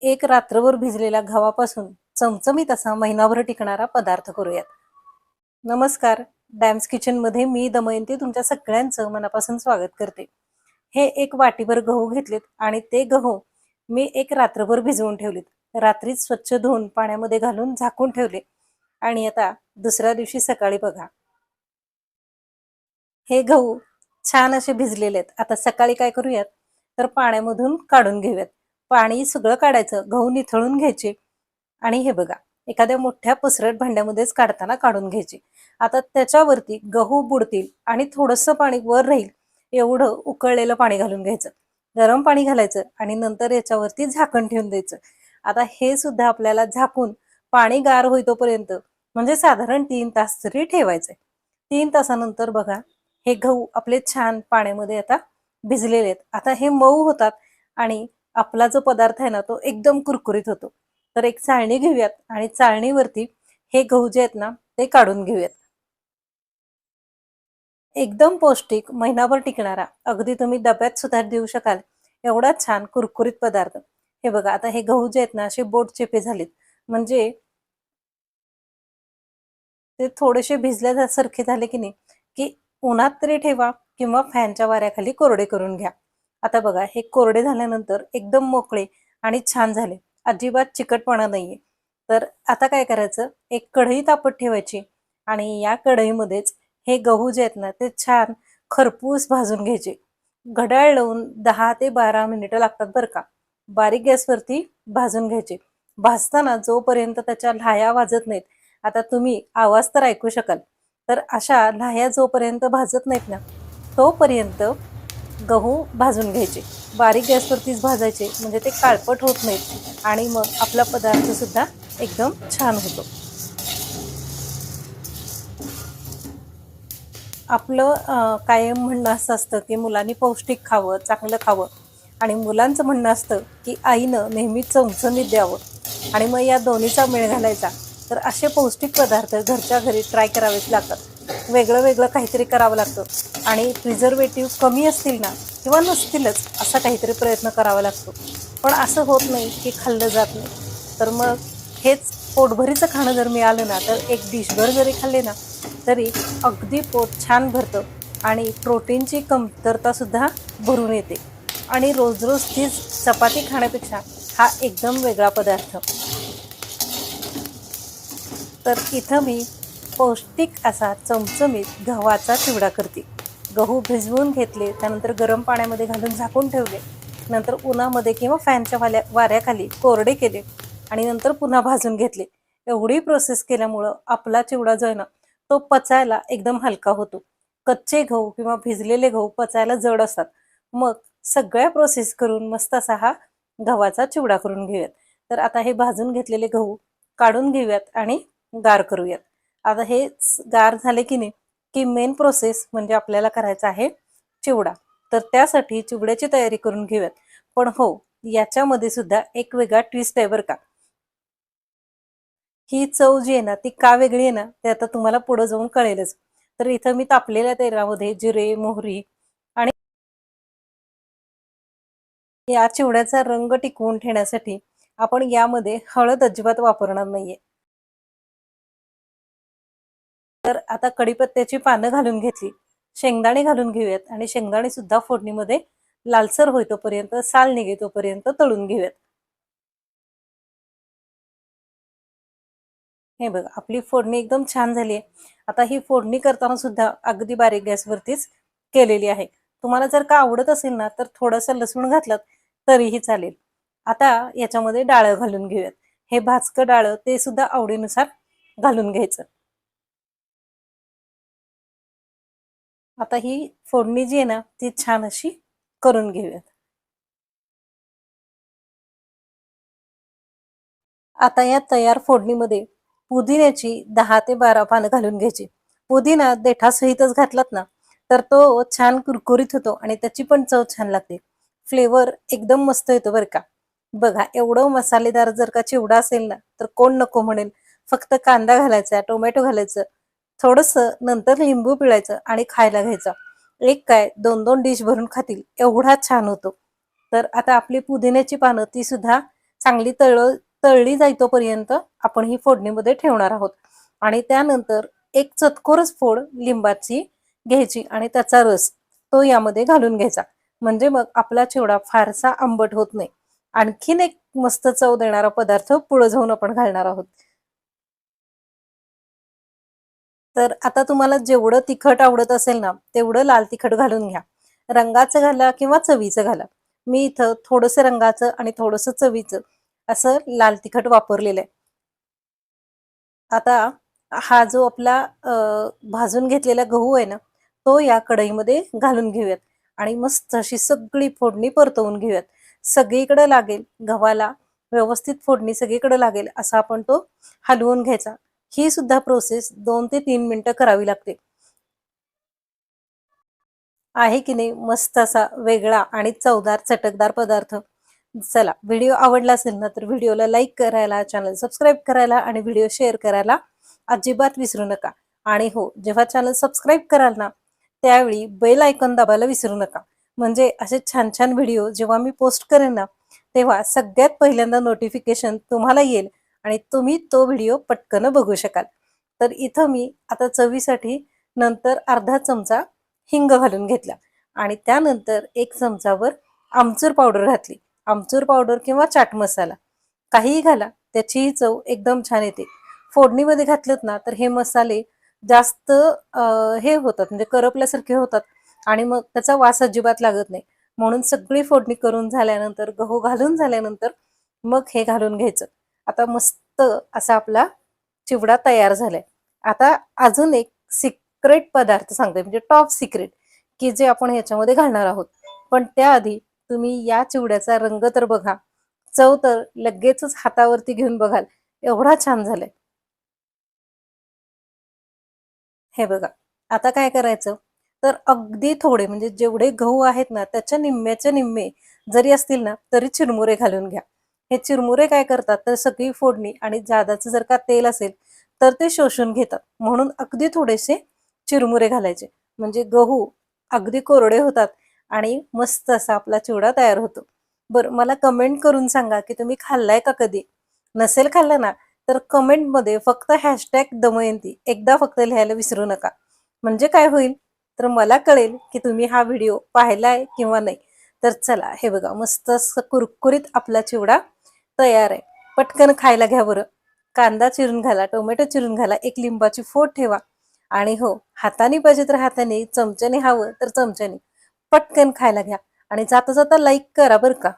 एक रात्रभर भिजलेल्या गव्हापासून चमचमीत असा महिनाभर टिकणारा पदार्थ करूयात. नमस्कार. डॅम्स किचन मध्ये मी दमयंती तुमच्या सगळ्यांचं मनापासून स्वागत करते. हे एक वाटीभर गहू घेतलेत आणि ते गहू मी एक रात्रभर भिजवून ठेवलेत. रात्रीच स्वच्छ धुवून पाण्यामध्ये घालून झाकून ठेवले आणि आता दुसऱ्या दिवशी सकाळी बघा, हे गहू छान असे भिजलेले आहेत. आता सकाळी काय करूयात, तर पाण्यामधून काढून घेऊयात. पाणी सगळं काढायचं, गहू निथळून घ्यायचे आणि हे बघा, एखाद्या मोठ्या पसरट भांड्यामध्येच काढताना काढून घ्यायचे. आता त्याच्यावरती गहू बुडतील आणि थोडंसं पाणी वर राहील एवढं उकळलेलं पाणी घालून घ्यायचं. गरम पाणी घालायचं आणि नंतर याच्यावरती झाकण ठेवून द्यायचं. आता हे सुद्धा आपल्याला झाकून पाणी गार होईतोपर्यंत म्हणजे साधारण 3 तास तरी ठेवायचंय. 3 तासानंतर बघा, हे गहू आपले छान पाण्यामध्ये आता भिजलेले आहेत. आता हे मऊ होतात आणि आपला जो पदार्थ आहे ना, तो एकदम कुरकुरीत होतो. तर एक चाळणी घेऊयात आणि चाळणीवरती हे गहू जे आहेत ना, ते काढून घेऊयात. एकदम पौष्टिक, महिनाभर टिकणारा, अगदी तुम्ही डब्यात सुद्धा देऊ शकाल एवढा छान कुरकुरीत पदार्थ. हे बघा, आता हे गहू जे आहेत ना, असे बोट चेपे झालेत. म्हणजे ते थोडेसे भिजल्यासारखे झाले की नाही, की उन्हात तरी ठेवा किंवा फॅनच्या वाऱ्याखाली कोरडे करून घ्या. आता बघा, हे कोरडे झाल्यानंतर एकदम मोकळे आणि छान झाले. अजिबात चिकटपणा नाहीये. तर आता काय करायचं, एक कढई तापत ठेवायची आणि या कढईमध्येच हे गहू जे आहेत ना, ते छान खरपूस भाजून घ्यायचे. घड्याळ लावून 10 ते 12 मिनिटं लागतात बरं का. बारीक गॅसवरती भाजून घ्यायचे. भाजताना जोपर्यंत त्याच्या लाह्या वाजत नाहीत, आता तुम्ही आवाज तर ऐकू शकाल. तर अशा लाह्या जोपर्यंत भाजत नाहीत ना, तोपर्यंत गहू भाजून घ्यायचे. बारीक गॅसवरतीच भाजायचे, म्हणजे ते काळपट होत नाहीत आणि मग आपला पदार्थ सुद्धा एकदम छान होतो. आपलं कायम म्हणणं असं असतं की मुलांनी पौष्टिक खावं, चांगलं खावं आणि मुलांचं म्हणणं असतं की आईनं नेहमी चमचमीत द्यावं आणि मग या दोन्हीचा मेळ घालायचा. तर असे पौष्टिक पदार्थ घरच्या घरी ट्राय करावेच लागतात. वेगळं वेगळं काहीतरी करावं लागतं आणि प्रिझर्वेटिव्ह कमी असतील ना किंवा नसतीलच, असा काहीतरी प्रयत्न करावा लागतो. पण असं होत नाही की खाल्लं जात नाही. तर मग हेच पोटभरीचं खाणं जर मिळालं ना, तर एक डिशभर जरी खाल्ले ना, तरी अगदी पोट छान भरतं आणि प्रोटीनची कमतरतासुद्धा भरून येते. आणि रोज रोज तीच चपाती खाण्यापेक्षा हा एकदम वेगळा पदार्थ. तर इथं मी पौष्टिक असा चमचमीत गव्हाचा चिवडा करते. गहू भिजवून घेतले, त्यानंतर गरम पाण्यामध्ये घालून झाकून ठेवले, नंतर उन्हामध्ये किंवा फॅनच्या वाऱ्याखाली कोरडे केले आणि नंतर पुन्हा भाजून घेतले. एवढी प्रोसेस केल्यामुळं आपला चिवडा जो आहे ना, तो पचायला एकदम हलका होतो. कच्चे गहू किंवा भिजलेले गहू पचायला जड असतात. मग सगळ्या प्रोसेस करून मस्त असा हा गव्हाचा चिवडा करून घेऊयात. तर आता हे भाजून घेतलेले गहू काढून घेऊयात आणि गार करूयात. आता हे गार झाले की नाही, की मेन प्रोसेस म्हणजे आपल्याला करायचा आहे चिवडा. तर त्यासाठी चिवड्याची तयारी करून घेऊयात. पण हो, याच्यामध्ये सुद्धा एक वेगळा ट्विस्ट आहे बरं का. ही चव जी आहे ना, ती का वेगळी आहे ना, ते आता तुम्हाला पुढे जाऊन कळेलच. तर इथं मी तापलेल्या तेलामध्ये जिरे, मोहरी आणि या चिवड्याचा रंग टिकवून ठेवण्यासाठी आपण यामध्ये हळद अजिबात वापरणार नाहीये. तर आता कढीपत्त्याची पानं घालून घेतली, शेंगदाणे घालून घेऊयात आणि शेंगदाणे सुद्धा फोडणीमध्ये लालसर होईतोपर्यंत, साल निघेतोपर्यंत तळून घेऊयात. हे बघा, आपली फोडणी एकदम छान झाली आहे. आता ही फोडणी करताना सुद्धा अगदी बारीक गॅसवरतीच केलेली आहे. तुम्हाला जर का आवडत असेल ना, तर थोडंसं लसूण घातलं तरीही चालेल. आता याच्यामध्ये डाळं घालून घेऊयात. हे भाजकं डाळं ते सुद्धा आवडीनुसार घालून घ्यायचं. आता ही फोडणी जी आहे ना, ती छान अशी करून घेऊयात. आता या तयार फोडणीमध्ये पुदिन्याची 10 ते 12 पानं घालून घ्यायची. पुदिना देठासहितच घातलात ना, तर तो छान कुरकुरीत होतो आणि त्याची पण चव छान लागते. फ्लेवर एकदम मस्त येतो बरं का. बघा, एवढं मसालेदार जर का चिवडा असेल ना, तर कोण नको म्हणेल. फक्त कांदा घालायचा, टोमॅटो घालायचं, थोडंसं नंतर लिंबू पिळायचं आणि खायला घ्यायचं. एक काय 2-2 डिश भरून खातील एवढा छान होतो. तर आता आपली पुदिन्याची पानं ती सुद्धा चांगली तळली जाईतोपर्यंत आपण ही फोडणीमध्ये ठेवणार आहोत. आणि त्यानंतर एक चतकोरच फोड लिंबाची घ्यायची आणि त्याचा रस तो यामध्ये घालून घ्यायचा. म्हणजे मग आपला चिवडा फारसा आंबट होत नाही. आणखीन एक मस्त चव देणारा पदार्थ पुढे जाऊन आपण घालणार आहोत. तर आता तुम्हाला जेवढं तिखट आवडत असेल ना, तेवढं लाल तिखट घालून घ्या. रंगाचं घाला किंवा चवीचं घाला. मी इथं थोडंसं रंगाचं आणि थोडंसं चवीचं असं लाल तिखट वापरलेलं आहे. आता हा जो आपला भाजून घेतलेला गहू आहे ना, तो या कढईमध्ये घालून घेऊयात आणि मस्त अशी सगळी फोडणी परतवून घेऊयात. सगळीकडे लागेल गव्हाला व्यवस्थित फोडणी सगळीकडे लागेल असा आपण तो हलवून घ्यायचा. ही सुद्धा प्रोसेस 2 ते 3 मिनिटं करावी लागते. आहे की नाही मस्त असा वेगळा आणि चवदार, चटकदार पदार्थ. चला व्हिडिओ आवडला असेल ना, तर व्हिडिओला लाईक करायला, चॅनल सबस्क्राईब करायला आणि व्हिडिओ शेअर करायला अजिबात विसरू नका. आणि हो, जेव्हा चॅनल सबस्क्राईब कराल ना, त्यावेळी बेल आयकॉन दाबायला विसरू नका. म्हणजे असे छान-छान व्हिडिओ जेव्हा मी पोस्ट करेन ना, तेव्हा सगळ्यात पहिल्यांदा नोटिफिकेशन तुम्हाला येईल आणि तुम्ही तो व्हिडिओ पटकन बघू शकाल. तर इथं मी आता चवीसाठी नंतर अर्धा चमचा हिंग घालून घेतला आणि त्यानंतर 1 चमचाभर आमचूर पावडर घातली. आमचूर पावडर किंवा चाट मसाला काहीही घाला, त्याचीही चव एकदम छान येते. फोडणीमध्ये घातलेत ना, तर हे मसाले जास्त हे होतात म्हणजे करपल्यासारखे होतात आणि मग त्याचा वास अजिबात लागत नाही. म्हणून सगळी फोडणी करून झाल्यानंतर, गहू घालून झाल्यानंतर मग हे घालून घ्यायचं. आता मस्त असा आपला चिवडा तयार झालाय. आता अजून एक सिक्रेट पदार्थ सांगते म्हणजे टॉप सिक्रेट, की जे आपण ह्याच्यामध्ये घालणार आहोत. पण त्याआधी तुम्ही या चिवड्याचा रंग तर बघा. चव तर लगेचच हातावरती घेऊन बघाल, एवढा छान झालाय. हे बघा, आता काय करायचं, तर अगदी थोडे म्हणजे जेवढे गहू आहेत ना, त्याच्या निम्म्याचे निम्मे जरी असतील ना, तरी चिरमुरे घालून घ्या. हे चिरमुरे काय करतात, तर सगळी फोडणी आणि जादाचं जर का तेल असेल, तर ते शोषून घेतात. म्हणून अगदी थोडेसे चिरमुरे घालायचे. म्हणजे गहू अगदी कोरडे होतात आणि मस्त असा आपला चिवडा तयार होतो. बरं, मला कमेंट करून सांगा, की तुम्ही खाल्लाय का कधी? नसेल खाल्ला ना, तर कमेंटमध्ये फक्त हॅशटॅग दमयंती एकदा फक्त लिहायला विसरू नका. म्हणजे काय होईल, तर मला कळेल की तुम्ही हा व्हिडिओ पाहिलाय किंवा नाही. तर चला हे बघा मस्त असं कुरकुरीत आपला चिवडा तयार आहे. पटकन खायला घ्या बरं. कांदा चिरून घाला, टोमॅटो चिरून घाला, एक लिंबाची फोड ठेवा आणि हो, हाताने पाहिजे तर हाताने, चमच्याने हवं तर चमच्याने. पटकन खायला घ्या आणि जाता-जाता लाईक करा बरं का.